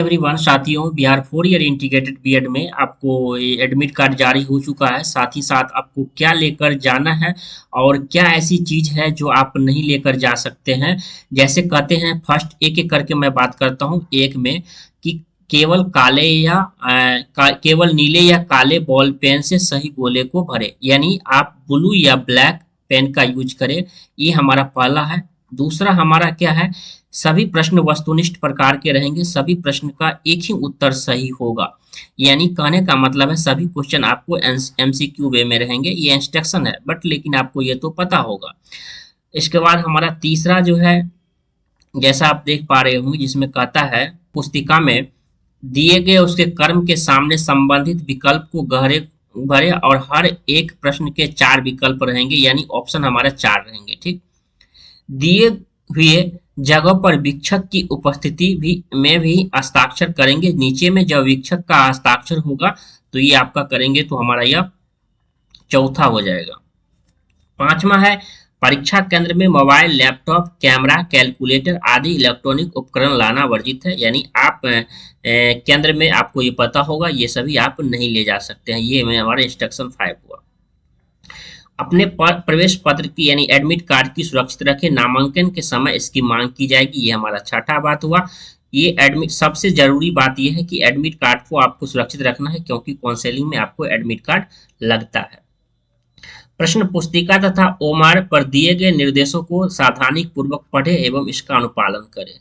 Everyone साथियों, Bihar 4 year integrated BEd में आपको एडमिट कार्ड जारी हो चुका है। साथ ही साथ आपको क्या लेकर जाना है और क्या ऐसी चीज है जो आप नहीं लेकर जा सकते हैं। जैसे कहते हैं, फर्स्ट एक एक करके मैं बात करता हूँ। एक में कि केवल काले या केवल नीले या काले बॉल पेन से सही गोले को भरे, यानी आप ब्लू या ब्लैक पेन का यूज करें। ये हमारा पहला है। दूसरा हमारा क्या है, सभी प्रश्न वस्तुनिष्ठ प्रकार के रहेंगे, सभी प्रश्न का एक ही उत्तर सही होगा। यानी कहने का मतलब है सभी क्वेश्चन आपको एमसीक्यू वे में रहेंगे। ये इंस्ट्रक्शन है बट लेकिन आपको ये तो पता होगा। इसके बाद हमारा तीसरा जो है, जैसा आप देख पा रहे होंगे, जिसमें कहता है पुस्तिका में दिए गए उसके कर्म के सामने संबंधित विकल्प को गहरे भरे और हर एक प्रश्न के 4 विकल्प रहेंगे, यानी ऑप्शन हमारे 4 रहेंगे। ठीक, दिए हुए जगह पर वीक्षक की उपस्थिति भी हस्ताक्षर करेंगे। नीचे में जब वीक्षक का हस्ताक्षर होगा तो ये आपका करेंगे, तो हमारा यह चौथा हो जाएगा। पांचवा है, परीक्षा केंद्र में मोबाइल, लैपटॉप, कैमरा, कैलकुलेटर आदि इलेक्ट्रॉनिक उपकरण लाना वर्जित है। यानी आप केंद्र में, आपको ये पता होगा, ये सभी आप नहीं ले जा सकते हैं। ये में हमारा इंस्ट्रक्शन 5 हुआ। अपने प्रवेश पत्र की यानी एडमिट कार्ड की सुरक्षित रखें, नामांकन के समय इसकी मांग की जाएगी। ये हमारा छठा बात हुआ। ये एडमिट, सबसे जरूरी बात यह है कि एडमिट कार्ड को आपको सुरक्षित रखना है, क्योंकि काउंसलिंग में आपको एडमिट कार्ड लगता है। प्रश्न पुस्तिका तथा ओमार पर दिए गए निर्देशों को सावधानी पूर्वक पढ़े एवं इसका अनुपालन करें।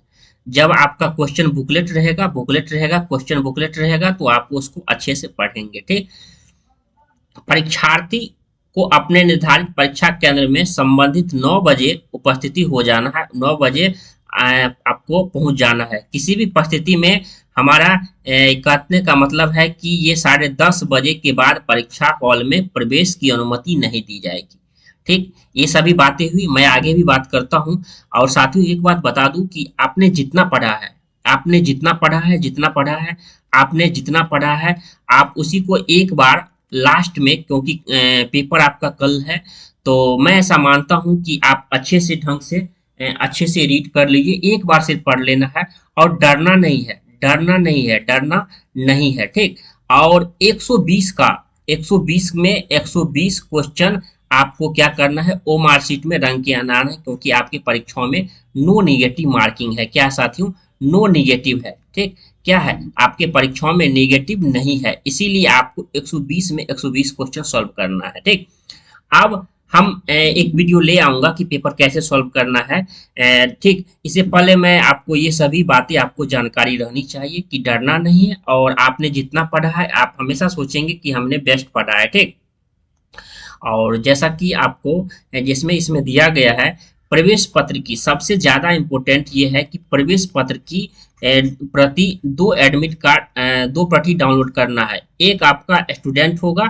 जब आपका क्वेश्चन बुकलेट रहेगा, क्वेश्चन बुकलेट रहेगा, तो आप उसको अच्छे से पढ़ेंगे। ठीक, परीक्षार्थी को अपने निर्धारित परीक्षा केंद्र में संबंधित 9 बजे उपस्थिति हो जाना है। 9 बजे आपको पहुंच जाना है। किसी भी परिस्थिति में हमारा कहने का मतलब है कि ये 10:30 बजे के बाद परीक्षा हॉल में प्रवेश की अनुमति नहीं दी जाएगी। ठीक, ये सभी बातें हुई। मैं आगे भी बात करता हूँ। और साथियों, एक बात बता दूं कि आपने जितना पढ़ा है, आपने जितना पढ़ा है, आप उसी को एक बार लास्ट में, क्योंकि पेपर आपका कल है, तो मैं ऐसा मानता हूं कि आप अच्छे से ढंग से अच्छे से रीड कर लीजिए। एक बार सिर्फ पढ़ लेना है और डरना नहीं है, डरना नहीं है। ठीक, और 120 में 120 क्वेश्चन आपको क्या करना है, ओ मार्कशीट में रंग के आना है, क्योंकि आपकी परीक्षाओं में नो निगेटिव मार्किंग है। क्या साथियों, नो निगेटिव है। ठीक, क्या है, आपके परीक्षाओं में नेगेटिव नहीं है, इसीलिए आपको 120 में 120 क्वेश्चन सॉल्व करना है। ठीक, अब हम एक वीडियो ले आऊंगा कि पेपर कैसे सॉल्व करना है। ठीक, इससे पहले मैं आपको ये सभी बातें आपको जानकारी रहनी चाहिए कि डरना नहीं है, और आपने जितना पढ़ा है आप हमेशा सोचेंगे कि हमने बेस्ट पढ़ा है। ठीक, और जैसा कि आपको जिसमें इसमें दिया गया है, प्रवेश पत्र की सबसे ज्यादा इम्पोर्टेंट ये है कि प्रवेश पत्र की प्रति 2 एडमिट कार्ड 2 प्रति डाउनलोड करना है। एक आपका स्टूडेंट होगा,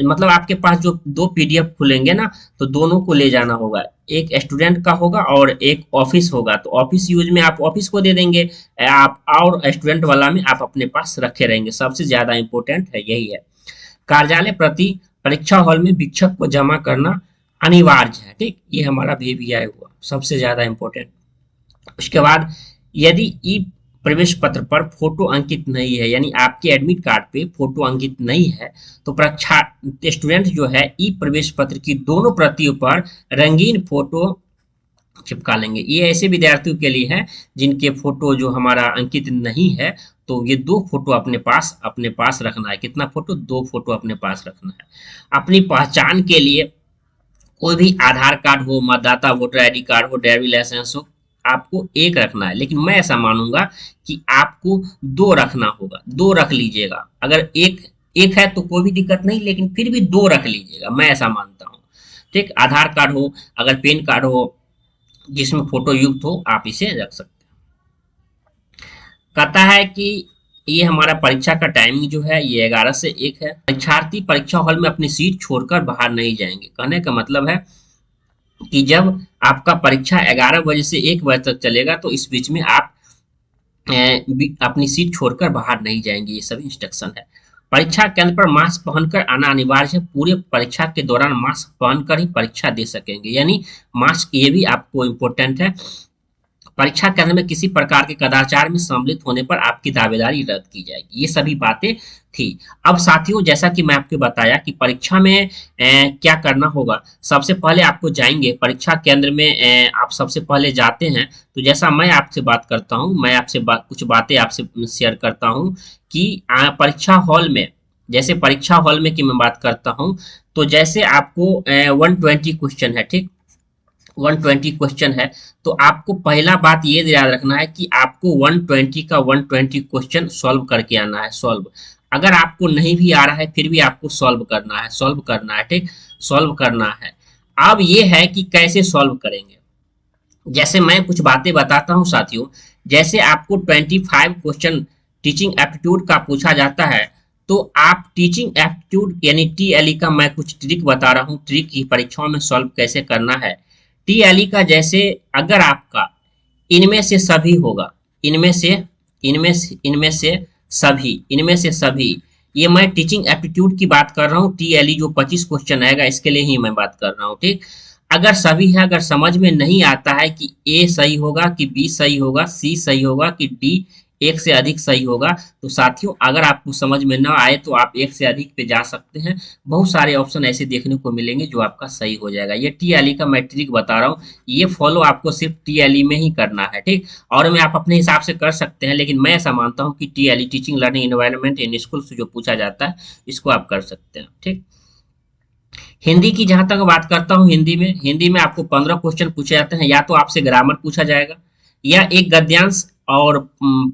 मतलब आपके पास जो 2 पीडीएफ खुलेंगे ना, तो दोनों को ले जाना होगा। एक स्टूडेंट का होगा और एक ऑफिस होगा, तो ऑफिस यूज में आप ऑफिस को दे देंगे आप, और स्टूडेंट वाला में आप अपने पास रखे रहेंगे। सबसे ज्यादा इम्पोर्टेंट है यही है। कार्यालय प्रति परीक्षा हॉल में वीक्षक को जमा करना अनिवार्य है। ठीक, ये हमारा VVI हुआ सबसे ज्यादा इम्पोर्टेंट। उसके बाद यदि ई प्रवेश पत्र पर फोटो अंकित नहीं है, यानी आपके एडमिट कार्ड पे फोटो अंकित नहीं है, तो परीक्षा स्टूडेंट जो है ई प्रवेश पत्र की दोनों प्रतियों पर रंगीन फोटो चिपका लेंगे। ये ऐसे विद्यार्थियों के लिए है जिनके फोटो जो हमारा अंकित नहीं है, तो ये 2 फोटो अपने पास रखना है। कितना फोटो, 2 फोटो अपने पास रखना है। अपनी पहचान के लिए कोई भी आधार कार्ड हो, मतदाता वोटर आईडी कार्ड हो, ड्राइविंग लाइसेंस हो, आपको एक रखना है। लेकिन मैं ऐसा मानूंगा कि आपको 2 रखना होगा। 2 रख लीजिएगा। अगर एक है तो कोई भी दिक्कत नहीं, लेकिन फिर भी 2 रख लीजिएगा, मैं ऐसा मानता हूँ। ठीक, आधार कार्ड हो, अगर पैन कार्ड हो जिसमें फोटो युक्त हो, आप इसे रख सकते हैं। कहता है कि ये हमारा परीक्षा का टाइमिंग जो है ये 11 से 1 है। परीक्षार्थी परीक्षा हॉल में अपनी सीट छोड़कर बाहर नहीं जाएंगे। कहने का मतलब है कि जब आपका परीक्षा 11 बजे से 1 बजे तक चलेगा, तो इस बीच में आप अपनी सीट छोड़कर बाहर नहीं जाएंगे। ये सभी इंस्ट्रक्शन है। परीक्षा केंद्र पर मास्क पहनकर आना अनिवार्य है। पूरे परीक्षा के दौरान मास्क पहनकर ही परीक्षा दे सकेंगे, यानी मास्क, ये भी आपको इम्पोर्टेंट है। परीक्षा केंद्र में किसी प्रकार के कदाचार में सम्मिलित होने पर आपकी दावेदारी रद्द की जाएगी। ये सभी बातें थी। अब साथियों, जैसा कि मैं आपको बताया कि परीक्षा में क्या करना होगा। सबसे पहले आपको जाएंगे परीक्षा केंद्र में, आप सबसे पहले जाते हैं तो जैसा मैं आपसे बात करता हूँ, मैं आपसे कुछ बातें आपसे शेयर करता हूँ कि परीक्षा हॉल में, जैसे परीक्षा हॉल में की मैं बात करता हूँ, तो जैसे आपको 120 क्वेश्चन है, ठीक, 120 क्वेश्चन है, तो आपको पहला बात ये याद रखना है कि आपको 120 का 120 क्वेश्चन सॉल्व करके आना है। सॉल्व, अगर आपको नहीं भी आ रहा है फिर भी आपको सॉल्व करना है, सॉल्व करना है, ठीक, सॉल्व करना है। अब ये है कि कैसे सॉल्व करेंगे। जैसे मैं कुछ बातें बताता हूँ साथियों, जैसे आपको 25 क्वेश्चन टीचिंग एप्टीट्यूड का पूछा जाता है, तो आप टीचिंग एप्टीट्यूड यानी टीएलई का मैं कुछ ट्रिक बता रहा हूँ, ट्रिक की परीक्षाओं में सॉल्व कैसे करना है। टीएलई का जैसे अगर आपका इनमें से सभी होगा, इनमें से सभी, ये मैं टीचिंग एप्टीट्यूड की बात कर रहा हूँ। टीएलई जो 25 क्वेश्चन आएगा इसके लिए ही मैं बात कर रहा हूँ, ठीक। अगर सभी है, अगर समझ में नहीं आता है कि ए सही होगा कि बी सही होगा, सी सही होगा कि डी एक से अधिक सही होगा, तो साथियों अगर आपको समझ में ना आए तो आप एक से अधिक पे जा सकते हैं। बहुत सारे ऑप्शन ऐसे देखने को मिलेंगे जो आपका सही हो जाएगा। ये टीएलई का मैं ट्रिक बता रहा हूँ, ये फॉलो आपको सिर्फ टीएलई में ही करना है, ठीक। और मैं आप अपने हिसाब से कर सकते हैं, लेकिन मैं ऐसा मानता हूँ कि TLE teaching learning environment in school से जो पूछा जाता है इसको आप कर सकते हैं, ठीक। हिंदी की जहां तक बात करता हूँ, हिंदी में आपको 15 क्वेश्चन पूछे जाते हैं। या तो आपसे ग्रामर पूछा जाएगा या एक गद्यांश और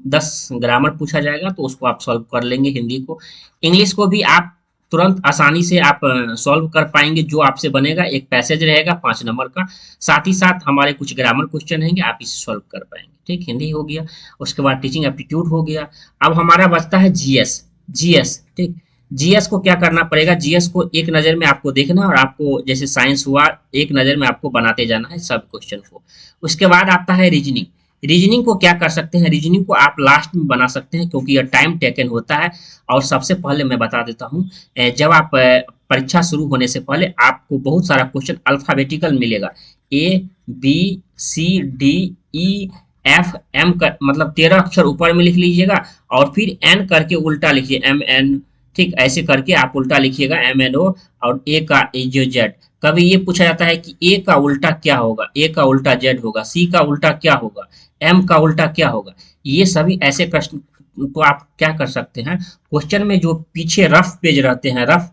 10 ग्रामर पूछा जाएगा, तो उसको आप सॉल्व कर लेंगे हिंदी को। इंग्लिश को भी आप तुरंत आसानी से आप सॉल्व कर पाएंगे। जो आपसे बनेगा एक पैसेज रहेगा 5 नंबर का, साथ ही साथ हमारे कुछ ग्रामर क्वेश्चन रहेंगे, आप इसे सॉल्व कर पाएंगे, ठीक। हिंदी हो गया, उसके बाद टीचिंग एप्टीट्यूड हो गया। अब हमारा बचता है जीएस। जीएस, ठीक। जीएस को क्या करना पड़ेगा, जीएस को एक नज़र में आपको देखना है और आपको जैसे साइंस हुआ एक नज़र में आपको बनाते जाना है सब क्वेश्चन को। उसके बाद आता है रीजनिंग। रीजनिंग को क्या कर सकते हैं, रीजनिंग को आप लास्ट में बना सकते हैं क्योंकि यह टाइम टेकन होता है। और सबसे पहले मैं बता देता हूँ, जब आप परीक्षा शुरू होने से पहले आपको बहुत सारा क्वेश्चन अल्फाबेटिकल मिलेगा। A B C D E F M कर मतलब 13 अक्षर ऊपर में लिख लीजिएगा और फिर एन करके उल्टा लिखिए, एम एन, ठीक, ऐसे करके आप उल्टा लिखिएगा एम एन ओ, और ए का ए जो जेड। कभी ये पूछा जाता है कि ए का उल्टा क्या होगा, ए का उल्टा जेड होगा, सी का उल्टा क्या होगा, एम का उल्टा क्या होगा। ये सभी ऐसे प्रश्न तो आप क्या कर सकते हैं, क्वेश्चन में जो पीछे रफ पेज रहते हैं, रफ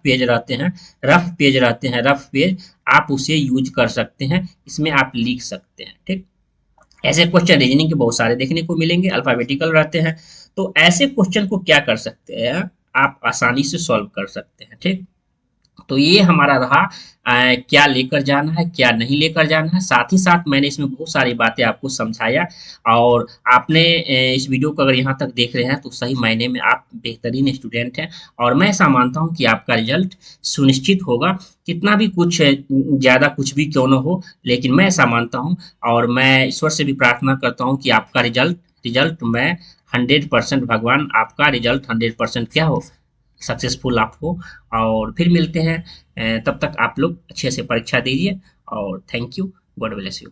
पेज आप उसे यूज कर सकते हैं, इसमें आप लिख सकते हैं, ठीक। ऐसे क्वेश्चन रीजनिंग के बहुत सारे देखने को मिलेंगे, अल्फाबेटिकल रहते हैं। तो ऐसे क्वेश्चन को क्या कर सकते हैं, आप आसानी से सॉल्व कर सकते हैं, ठीक। तो ये हमारा रहा क्या लेकर जाना है क्या नहीं लेकर जाना है। साथ ही साथ मैंने इसमें बहुत सारी बातें आपको समझाया, और आपने इस वीडियो को अगर यहाँ तक देख रहे हैं तो सही मायने में आप बेहतरीन स्टूडेंट हैं। और मैं ऐसा मानता हूँ कि आपका रिजल्ट सुनिश्चित होगा, कितना भी कुछ ज़्यादा कुछ भी क्यों ना हो, लेकिन मैं ऐसा मानता हूँ। और मैं ईश्वर से भी प्रार्थना करता हूँ कि आपका रिजल्ट मैं 100% भगवान आपका रिजल्ट 100% क्या हो, सक्सेसफुल आप हो। और फिर मिलते हैं, तब तक आप लोग अच्छे से परीक्षा दीजिए और thank you, God bless you.